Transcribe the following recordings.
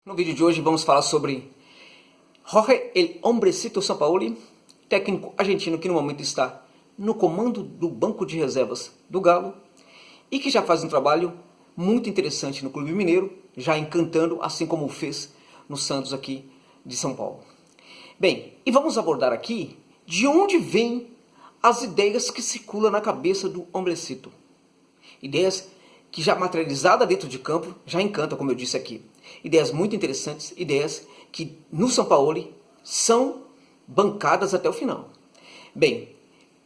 No vídeo de hoje vamos falar sobre Jorge El Hombrecito Sampaoli, técnico argentino que no momento está no comando do banco de reservas do Galo e que já faz um trabalho muito interessante no Clube Mineiro, já encantando, assim como fez no Santos aqui de São Paulo. Bem, e vamos abordar aqui de onde vêm as ideias que circulam na cabeça do Hombrecito. Ideias que já materializada dentro de campo, já encanta, como eu disse aqui. Ideias muito interessantes, ideias que no Sampaoli são bancadas até o final. Bem,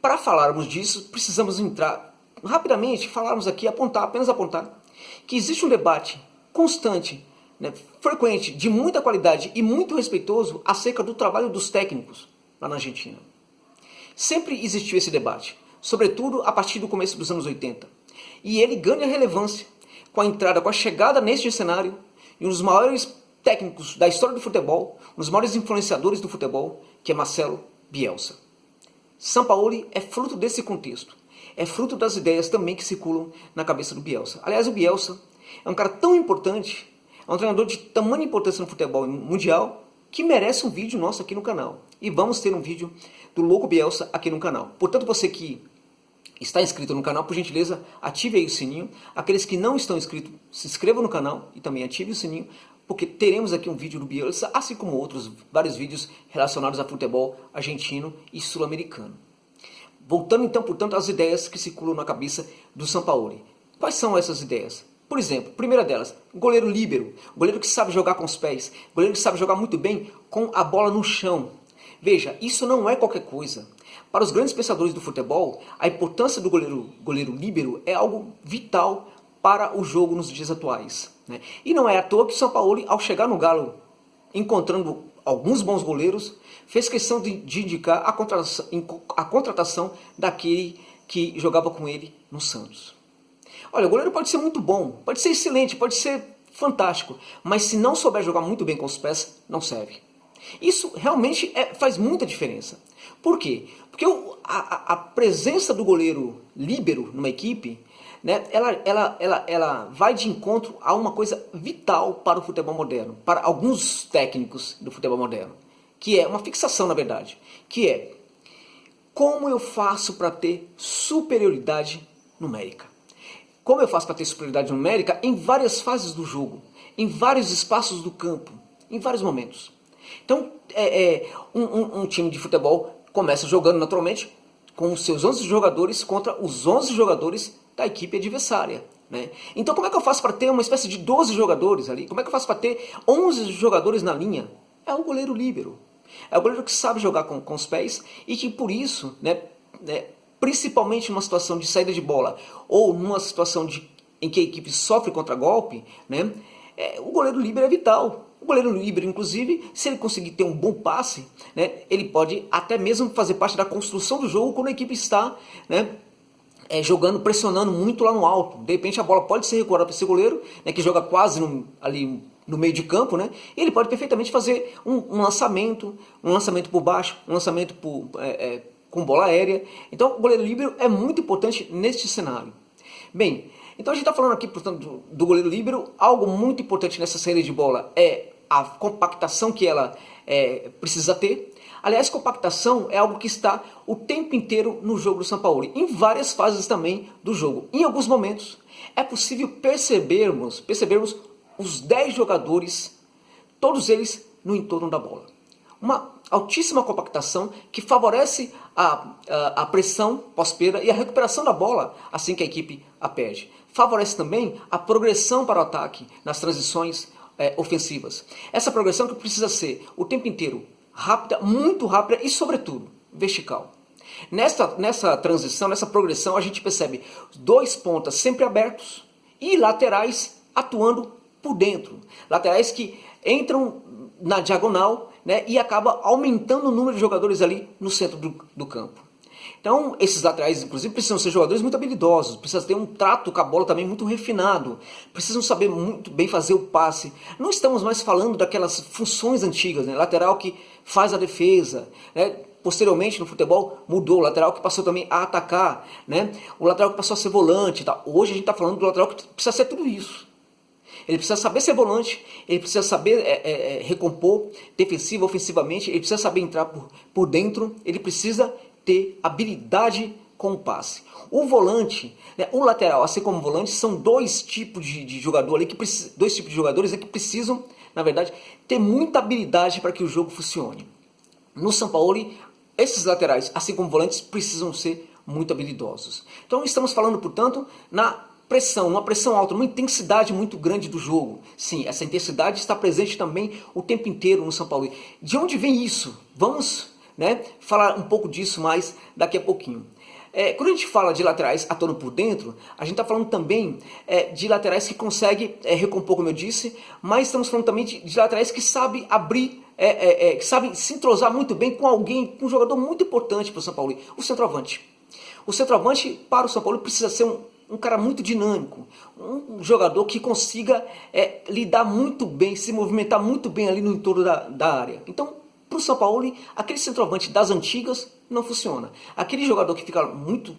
para falarmos disso, precisamos entrar rapidamente, falarmos aqui, apenas apontar, que existe um debate constante, frequente, de muita qualidade e muito respeitoso acerca do trabalho dos técnicos lá na Argentina. Sempre existiu esse debate, sobretudo a partir do começo dos anos 80. E ele ganha relevância com a entrada, com a chegada neste cenário, e um dos maiores técnicos da história do futebol, um dos maiores influenciadores do futebol, que é Marcelo Bielsa. Sampaoli é fruto desse contexto, é fruto das ideias também que circulam na cabeça do Bielsa. Aliás, o Bielsa é um cara tão importante, é um treinador de tamanha importância no futebol mundial, que merece um vídeo nosso aqui no canal. E vamos ter um vídeo do Louco Bielsa aqui no canal. Portanto, você que está inscrito no canal, por gentileza, ative aí o sininho. Aqueles que não estão inscritos, se inscrevam no canal e também ative o sininho, porque teremos aqui um vídeo do Bielsa, assim como outros, vários vídeos relacionados a futebol argentino e sul-americano. Voltando então, portanto, às ideias que circulam na cabeça do Sampaoli. Quais são essas ideias? Por exemplo, primeira delas, goleiro líbero, goleiro que sabe jogar com os pés, goleiro que sabe jogar muito bem com a bola no chão. Veja, isso não é qualquer coisa. Para os grandes pensadores do futebol, a importância do goleiro líbero é algo vital para o jogo nos dias atuais. E não é à toa que o Sampaoli, ao chegar no Galo, encontrando alguns bons goleiros, fez questão de indicar a contratação daquele que jogava com ele no Santos. Olha, o goleiro pode ser muito bom, pode ser excelente, pode ser fantástico, mas se não souber jogar muito bem com os pés, não serve. Isso realmente faz muita diferença. Por quê? Porque a presença do goleiro líbero numa equipe, ela vai de encontro a uma coisa vital para o futebol moderno, para alguns técnicos do futebol moderno, que é uma fixação, na verdade, que é como eu faço para ter superioridade numérica. Como eu faço para ter superioridade numérica em várias fases do jogo, em vários espaços do campo, em vários momentos. Então, um time de futebol começa jogando naturalmente com os seus 11 jogadores contra os 11 jogadores da equipe adversária. Então, como é que eu faço para ter uma espécie de 12 jogadores ali? Como é que eu faço para ter 11 jogadores na linha? É o goleiro líbero. É o goleiro que sabe jogar com os pés e que, por isso, principalmente numa situação de saída de bola ou numa situação em que a equipe sofre contra-golpe, o goleiro líbero é vital. O goleiro líbero, inclusive, se ele conseguir ter um bom passe, ele pode até mesmo fazer parte da construção do jogo quando a equipe está jogando, pressionando muito lá no alto. De repente a bola pode ser recuada para esse goleiro, que joga quase ali no meio de campo, e ele pode perfeitamente fazer um lançamento por baixo, um lançamento com bola aérea. Então o goleiro líbero é muito importante neste cenário. Bem, então a gente está falando aqui, portanto, do goleiro líbero. Algo muito importante nessa saída de bola é a compactação que ela precisa ter. Aliás, compactação é algo que está o tempo inteiro no jogo do Sampaoli, em várias fases também do jogo. Em alguns momentos é possível percebermos os 10 jogadores, todos eles no entorno da bola. Uma altíssima compactação que favorece a pressão pós-perda e a recuperação da bola assim que a equipe a perde. Favorece também a progressão para o ataque nas transições ofensivas. Essa progressão que precisa ser o tempo inteiro rápida, muito rápida e, sobretudo, vertical. Nessa transição, nessa progressão, a gente percebe 2 pontas sempre abertos e laterais atuando por dentro. Laterais que entram na diagonal e acaba aumentando o número de jogadores ali no centro do campo. Então, esses laterais, inclusive, precisam ser jogadores muito habilidosos, precisam ter um trato com a bola também muito refinado, precisam saber muito bem fazer o passe. Não estamos mais falando daquelas funções antigas, lateral que faz a defesa, posteriormente no futebol mudou, o lateral que passou também a atacar, o lateral que passou a ser volante. Hoje a gente está falando do lateral que precisa ser tudo isso. Ele precisa saber ser volante, ele precisa saber recompor defensivo, ofensivamente, ele precisa saber entrar por dentro, ele precisa ter habilidade com o passe. O volante, né, o lateral, assim como o volante, são dois tipos de jogador ali dois tipos de jogadores que precisam, na verdade, ter muita habilidade para que o jogo funcione. No Sampaoli, esses laterais, assim como volantes, precisam ser muito habilidosos. Então estamos falando, portanto, na pressão, uma pressão alta, uma intensidade muito grande do jogo. Sim, essa intensidade está presente também o tempo inteiro no Sampaoli. De onde vem isso? Vamos, né, falar um pouco disso mais daqui a pouquinho. Quando a gente fala de laterais atuando por dentro, a gente está falando também de laterais que conseguem recompor, como eu disse, mas estamos falando também de laterais que sabem abrir, que sabem se entrosar muito bem com alguém, com um jogador muito importante para o São Paulo, o centroavante. O centroavante para o São Paulo precisa ser um cara muito dinâmico, um jogador que consiga lidar muito bem, se movimentar muito bem ali no entorno da área. Então, para o São Paulo, aquele centroavante das antigas não funciona. Aquele jogador que fica muito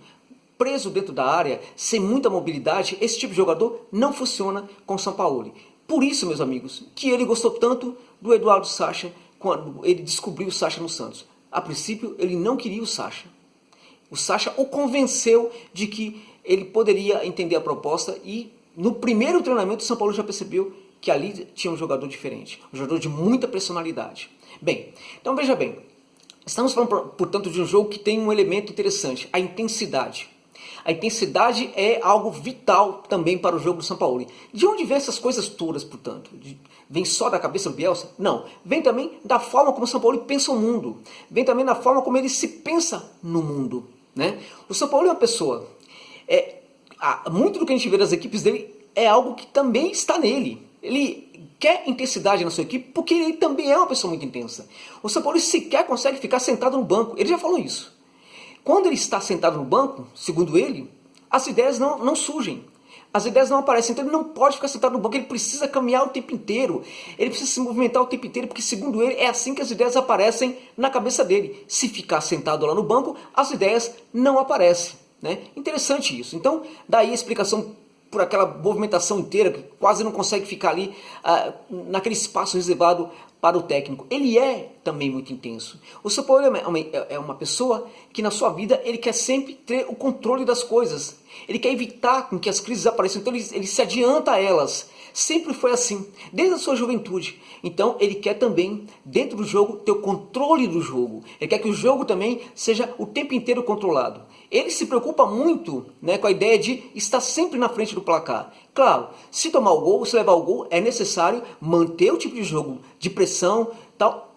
preso dentro da área, sem muita mobilidade, esse tipo de jogador não funciona com o São Paulo. Por isso, meus amigos, que ele gostou tanto do Eduardo Sacha quando ele descobriu o Sacha no Santos. A princípio, ele não queria o Sacha. O Sacha o convenceu de que ele poderia entender a proposta e no primeiro treinamento o São Paulo já percebeu que ali tinha um jogador diferente, um jogador de muita personalidade. Bem, então veja bem, estamos falando, portanto, de um jogo que tem um elemento interessante, a intensidade. A intensidade é algo vital também para o jogo do São Paulo. De onde vem essas coisas todas, portanto? Vem só da cabeça do Bielsa? Não. Vem também da forma como o São Paulo pensa o mundo. Vem também da forma como ele se pensa no mundo, né? O São Paulo é uma pessoa. Muito do que a gente vê das equipes dele é algo que também está nele. Ele quer intensidade na sua equipe porque ele também é uma pessoa muito intensa. O São Paulo sequer consegue ficar sentado no banco. Ele já falou isso. Quando ele está sentado no banco, segundo ele, as ideias não surgem. As ideias não aparecem. Então ele não pode ficar sentado no banco. Ele precisa caminhar o tempo inteiro. Ele precisa se movimentar o tempo inteiro porque, segundo ele, é assim que as ideias aparecem na cabeça dele. Se ficar sentado lá no banco, as ideias não aparecem, né? Interessante isso. Então, daí a explicação por aquela movimentação inteira, que quase não consegue ficar ali naquele espaço reservado para o técnico. Ele é também muito intenso. O São Paulo é uma pessoa que na sua vida ele quer sempre ter o controle das coisas. Ele quer evitar com que as crises apareçam, então ele se adianta a elas. Sempre foi assim, desde a sua juventude. Então ele quer também, dentro do jogo, ter o controle do jogo. Ele quer que o jogo também seja o tempo inteiro controlado. Ele se preocupa muito, né, com a ideia de estar sempre na frente do placar. Claro, se tomar o gol, se levar o gol, é necessário manter o tipo de jogo de pressão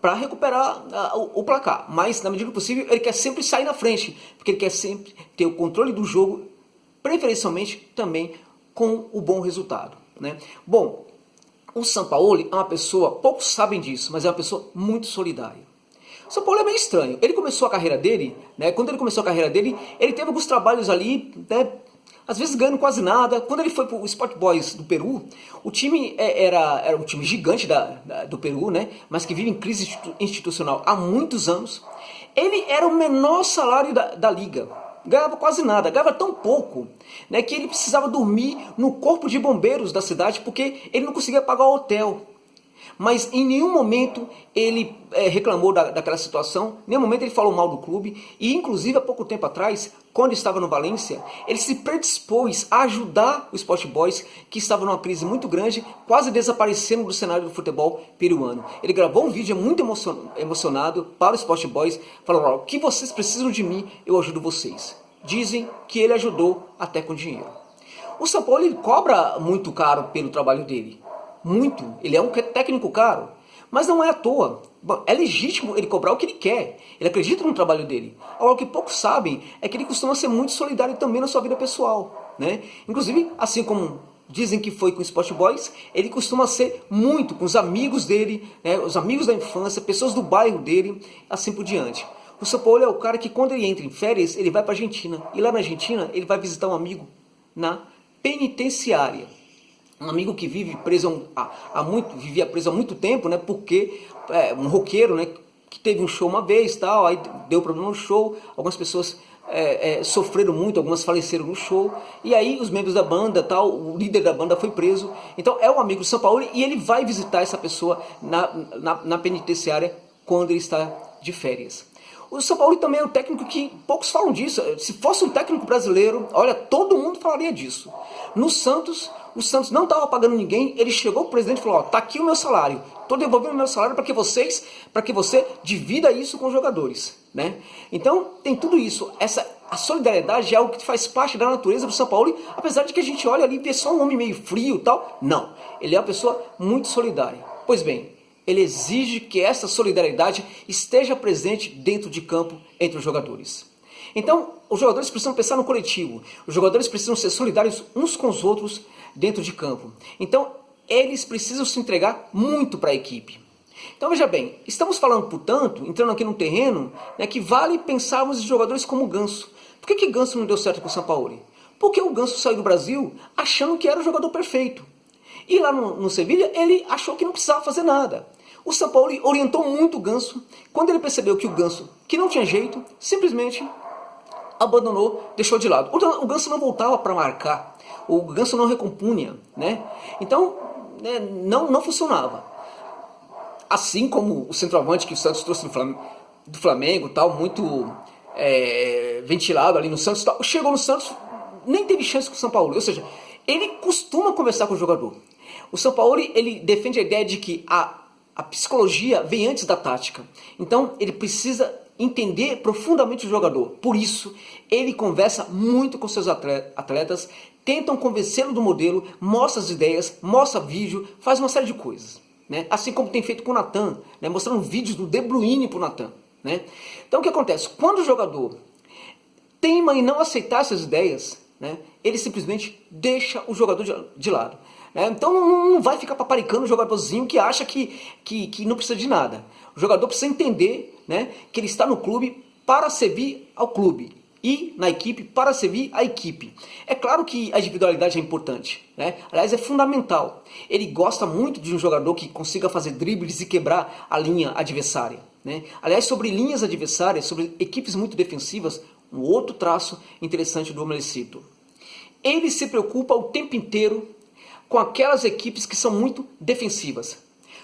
para recuperar o placar. Mas, na medida do possível, ele quer sempre sair na frente, porque ele quer sempre ter o controle do jogo, preferencialmente também com o bom resultado, né? Bom, o Sampaoli é uma pessoa, poucos sabem disso, mas é uma pessoa muito solidária. O São Paulo é meio estranho. Ele começou a carreira dele, né? Quando ele começou a carreira dele, ele teve alguns trabalhos ali, né? Às vezes ganhando quase nada. Quando ele foi para o Sport Boys do Peru, o time era um time gigante do Peru, né? Mas que vive em crise institucional há muitos anos. Ele era o menor salário da liga. Ganhava quase nada, ganhava tão pouco, né, que ele precisava dormir no corpo de bombeiros da cidade porque ele não conseguia pagar o hotel. Mas em nenhum momento ele reclamou daquela situação, em nenhum momento ele falou mal do clube, e inclusive há pouco tempo atrás, quando estava no Valência, ele se predispôs a ajudar o Sport Boys, que estava numa crise muito grande, quase desaparecendo do cenário do futebol peruano. Ele gravou um vídeo muito emocionado para o Sport Boys, falando: o que vocês precisam de mim, eu ajudo vocês. Dizem que ele ajudou até com dinheiro. O São Paulo ele cobra muito caro pelo trabalho dele. Muito. Ele é um técnico caro. Mas não é à toa. Bom, é legítimo ele cobrar o que ele quer. Ele acredita no trabalho dele. Agora, o que poucos sabem é que ele costuma ser muito solidário também na sua vida pessoal, né? Inclusive, assim como dizem que foi com o Sport Boys, ele costuma ser muito com os amigos dele, né? Os amigos da infância, pessoas do bairro dele, assim por diante. O São Paulo é o cara que, quando ele entra em férias, ele vai para a Argentina. E lá na Argentina, ele vai visitar um amigo na penitenciária. Um amigo que vive preso vivia preso há muito tempo, né? Porque um roqueiro, né? Que teve um show uma vez, tal, aí deu problema no show, algumas pessoas sofreram muito, algumas faleceram no show, e aí os membros da banda, tal, o líder da banda foi preso. Então é um amigo do Sampaoli e ele vai visitar essa pessoa na penitenciária quando ele está de férias. O Sampaoli também é um técnico que poucos falam disso. Se fosse um técnico brasileiro, olha, todo mundo falaria disso. No Santos, o Santos não estava pagando ninguém, ele chegou pro presidente e falou: ó, tá aqui o meu salário, estou devolvendo o meu salário para que você divida isso com os jogadores, né? Então tem tudo isso. A solidariedade é algo que faz parte da natureza do Sampaoli, apesar de que a gente olha ali e vê só um homem meio frio e tal. Não, ele é uma pessoa muito solidária. Pois bem, ele exige que essa solidariedade esteja presente dentro de campo entre os jogadores. Então, os jogadores precisam pensar no coletivo, os jogadores precisam ser solidários uns com os outros dentro de campo. Então, eles precisam se entregar muito para a equipe. Então, veja bem, estamos falando, portanto, entrando aqui num terreno, né, que vale pensarmos em jogadores como o Ganso. Por que Ganso não deu certo com o Sampaoli? Porque o Ganso saiu do Brasil achando que era o jogador perfeito. E lá no Sevilha, ele achou que não precisava fazer nada. O Sampaoli orientou muito o Ganso. Quando ele percebeu que o Ganso, que não tinha jeito, simplesmente abandonou, deixou de lado. O Ganso não voltava para marcar, o Ganso não recompunha, né? Então, não funcionava. Assim como o centroavante que o Santos trouxe do Flamengo, tal, muito ventilado ali no Santos, tal, chegou no Santos, nem teve chance com o Sampaoli. Ou seja, ele costuma conversar com o jogador. O Sampaoli, ele defende a ideia de que a psicologia vem antes da tática. Então, ele precisa entender profundamente o jogador. Por isso, ele conversa muito com seus atletas, tentam convencê-lo do modelo, mostra as ideias, mostra vídeo, faz uma série de coisas, né? Assim como tem feito com o Natan, né? Mostrando vídeos do De Bruyne para o Natan, né? Então, o que acontece? Quando o jogador teima em não aceitar essas ideias, né, ele simplesmente deixa o jogador de lado. Então não vai ficar paparicando o jogadorzinho que acha que não precisa de nada. O jogador precisa entender, né, que ele está no clube para servir ao clube e na equipe para servir a equipe. É claro que a individualidade é importante, né? Aliás, é fundamental. Ele gosta muito de um jogador que consiga fazer dribles e quebrar a linha adversária, né? Aliás, sobre linhas adversárias, sobre equipes muito defensivas, um outro traço interessante do Omelecito. Ele se preocupa o tempo inteiro com aquelas equipes que são muito defensivas.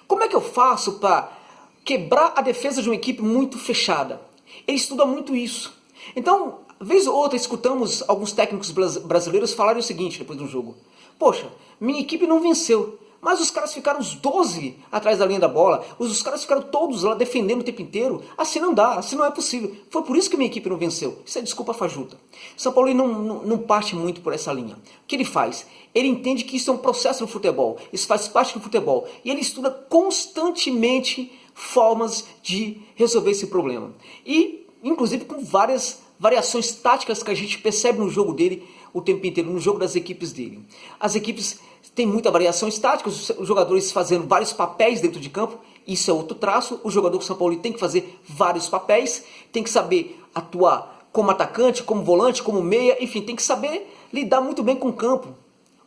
Como é que eu faço para quebrar a defesa de uma equipe muito fechada? Ele estuda muito isso. Então, vez ou outra, escutamos alguns técnicos brasileiros falarem o seguinte depois do jogo: poxa, minha equipe não venceu, mas os caras ficaram os 12 atrás da linha da bola, os caras ficaram todos lá defendendo o tempo inteiro. Assim não dá, assim não é possível. Foi por isso que minha equipe não venceu. Isso é desculpa fajuta. São Paulo não parte muito por essa linha. O que ele faz? Ele entende que isso é um processo no futebol, isso faz parte do futebol, e ele estuda constantemente formas de resolver esse problema. E, inclusive, com várias variações táticas que a gente percebe no jogo dele o tempo inteiro, no jogo das equipes dele. As equipes têm muita variação tática, os jogadores fazendo vários papéis dentro de campo, isso é outro traço. O jogador do São Paulo tem que fazer vários papéis, tem que saber atuar como atacante, como volante, como meia, enfim, tem que saber lidar muito bem com o campo.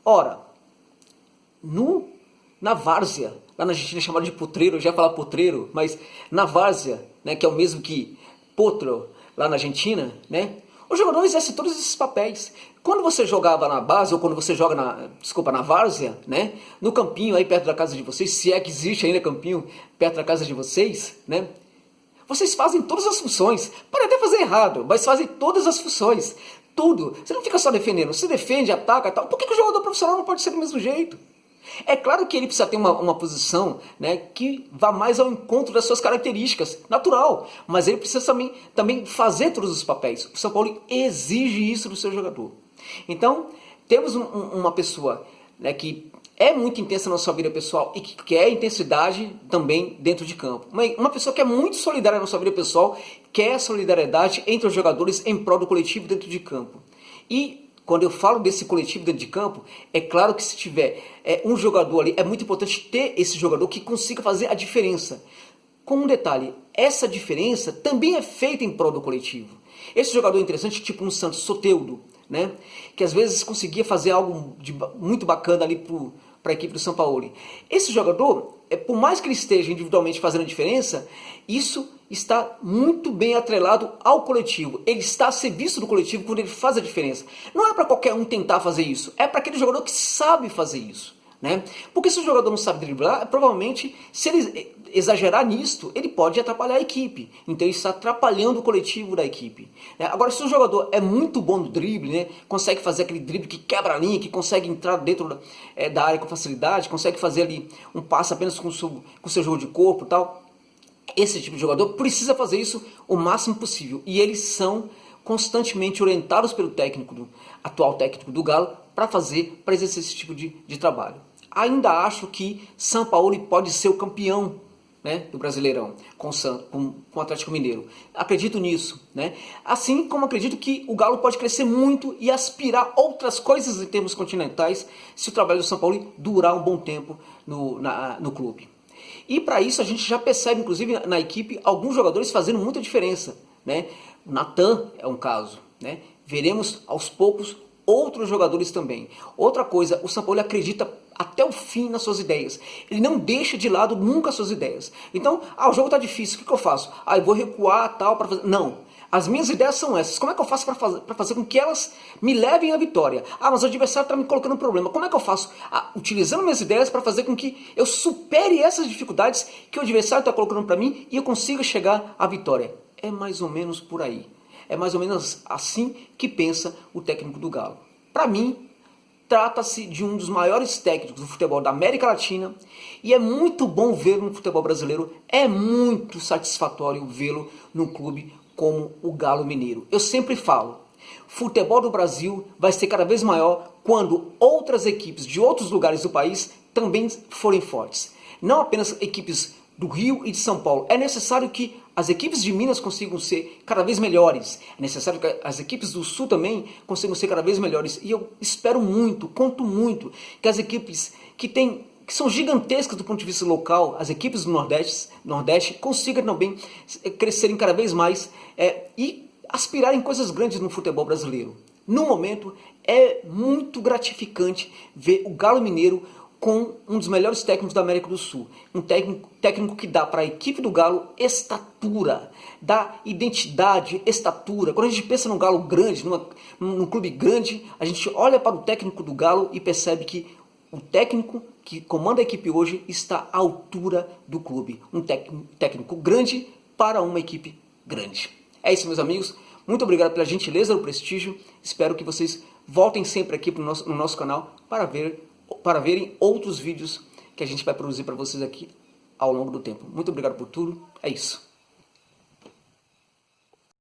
Ora, na várzea, lá na Argentina é chamado de potreiro, eu já ia falar potreiro, mas na várzea, né, que é o mesmo que potro lá na Argentina, né, o jogador exerce todos esses papéis. Quando você jogava na base, ou quando você joga na várzea, né, no campinho aí perto da casa de vocês, se é que existe ainda campinho perto da casa de vocês, né, vocês fazem todas as funções. Pode até fazer errado, mas fazem todas as funções. Tudo. Você não fica só defendendo. Você defende, ataca e tal. Por que o jogador profissional não pode ser do mesmo jeito? É claro que ele precisa ter uma posição, né, que vá mais ao encontro das suas características. Natural. Mas ele precisa também fazer todos os papéis. O São Paulo exige isso do seu jogador. Então, temos uma pessoa, né, que é muito intensa na sua vida pessoal e que quer intensidade também dentro de campo. Uma pessoa que é muito solidária na sua vida pessoal, quer solidariedade entre os jogadores em prol do coletivo dentro de campo. E quando eu falo desse coletivo dentro de campo, é claro que se tiver um jogador ali, é muito importante ter esse jogador que consiga fazer a diferença. Com um detalhe, essa diferença também é feita em prol do coletivo. Esse jogador interessante, tipo um Santos, Soteldo, né, que às vezes conseguia fazer algo muito bacana ali para a equipe do São Paulo. Esse jogador, por mais que ele esteja individualmente fazendo a diferença, isso está muito bem atrelado ao coletivo. Ele está a serviço do coletivo quando ele faz a diferença. Não é para qualquer um tentar fazer isso, é para aquele jogador que sabe fazer isso, né? Porque se o jogador não sabe driblar, provavelmente, se ele exagerar nisto, ele pode atrapalhar a equipe. Então ele está atrapalhando o coletivo da equipe, né? Agora, se o jogador é muito bom no drible, né, consegue fazer aquele drible que quebra a linha, que consegue entrar dentro da área com facilidade, consegue fazer ali um passe apenas com o seu jogo de corpo e tal, esse tipo de jogador precisa fazer isso o máximo possível. E eles são constantemente orientados pelo atual técnico do Galo para exercer esse tipo de trabalho. Ainda acho que São Paulo pode ser o campeão, né, do Brasileirão com o Atlético Mineiro. Acredito nisso, né? Assim como acredito que o Galo pode crescer muito e aspirar outras coisas em termos continentais se o trabalho do São Paulo durar um bom tempo no clube. E para isso a gente já percebe, inclusive na equipe, alguns jogadores fazendo muita diferença, né? O Natan é um caso, né? Veremos aos poucos outros jogadores também. Outra coisa, o São Paulo acredita até o fim nas suas ideias. Ele não deixa de lado nunca as suas ideias. Então, o jogo está difícil, o que eu faço? Eu vou recuar tal para fazer... Não. As minhas ideias são essas. Como é que eu faço para fazer com que elas me levem à vitória? Mas o adversário está me colocando um problema. Como é que eu faço? Utilizando minhas ideias para fazer com que eu supere essas dificuldades que o adversário está colocando para mim e eu consiga chegar à vitória. É mais ou menos por aí. É mais ou menos assim que pensa o técnico do Galo. Para mim, trata-se de um dos maiores técnicos do futebol da América Latina e é muito bom vê-lo no futebol brasileiro. É muito satisfatório vê-lo num clube como o Galo Mineiro. Eu sempre falo, futebol do Brasil vai ser cada vez maior quando outras equipes de outros lugares do país também forem fortes. Não apenas equipes do Rio e de São Paulo. É necessário que as equipes de Minas consigam ser cada vez melhores. É necessário que as equipes do Sul também consigam ser cada vez melhores. E eu espero muito, conto muito, que as equipes que são gigantescas do ponto de vista local, as equipes do Nordeste consigam também crescerem cada vez mais e aspirarem coisas grandes no futebol brasileiro. No momento, é muito gratificante ver o Galo Mineiro com um dos melhores técnicos da América do Sul. Um técnico que dá para a equipe do Galo estatura, dá identidade, estatura. Quando a gente pensa num Galo grande, num clube grande, a gente olha para o técnico do Galo e percebe que o técnico que comanda a equipe hoje está à altura do clube. Um técnico grande para uma equipe grande. É isso, meus amigos. Muito obrigado pela gentileza, do prestígio. Espero que vocês voltem sempre aqui no nosso canal para verem outros vídeos que a gente vai produzir para vocês aqui ao longo do tempo. Muito obrigado por tudo. É isso.